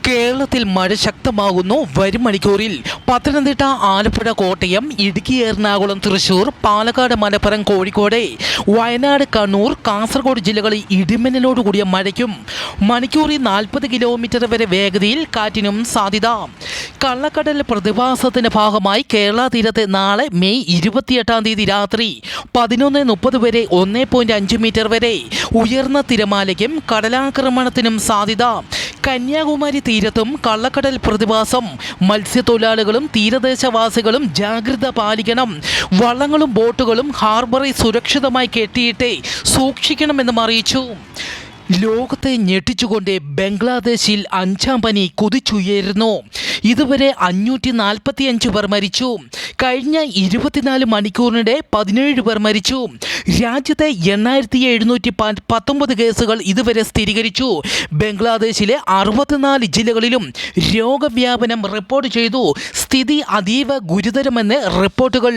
കേരളത്തിൽ മഴ ശക്തമാകുന്നു. വരും മണിക്കൂറിൽ പത്തനംതിട്ട, ആലപ്പുഴ, കോട്ടയം, ഇടുക്കി, എറണാകുളം, തൃശൂർ, പാലക്കാട്, മലപ്പുറം, കോഴിക്കോട്, വയനാട്, കണ്ണൂർ, കാസർഗോഡ് ജില്ലകളിൽ ഇടിമിന്നലോട് കൂടിയ മഴയ്ക്കും മണിക്കൂറിൽ 40 കിലോമീറ്റർ വരെ വേഗതയിൽ കാറ്റിനും സാധ്യത. കള്ളക്കടൽ പ്രതിഭാസത്തിന്റെ ഭാഗമായി കേരള തീരത്ത് നാളെ മെയ് 28 രാത്രി 11:30 വരെ 1.5 മീറ്റർ വരെ ഉയർന്ന തിരമാലയ്ക്കും കടലാക്രമണത്തിനും സാധ്യത. കന്യാകുമാരി തീരത്തും കള്ളക്കടൽ പ്രതിഭാസം. മത്സ്യത്തൊഴിലാളികളും തീരദേശവാസികളും ജാഗ്രത പാലിക്കണം. വള്ളങ്ങളും ബോട്ടുകളും ഹാർബറിൽ സുരക്ഷിതമായി കെട്ടിയിട്ട് സൂക്ഷിക്കണമെന്നും അറിയിച്ചു. ലോകത്തെ ഞെട്ടിച്ചുകൊണ്ട് ബംഗ്ലാദേശിൽ 5ാം പനി കുതിച്ചുയരുന്നു. ഇതുവരെ 545 പേർ മരിച്ചു. കഴിഞ്ഞ 24 മണിക്കൂറിനിടെ 17 പേർ മരിച്ചു. രാജ്യത്തെ 8719 കേസുകൾ ഇതുവരെ സ്ഥിരീകരിച്ചു. ബംഗ്ലാദേശിലെ 64 ജില്ലകളിലും രോഗവ്യാപനം റിപ്പോർട്ട് ചെയ്തു. സ്ഥിതി അതീവ ഗുരുതരമെന്ന് റിപ്പോർട്ടുകൾ.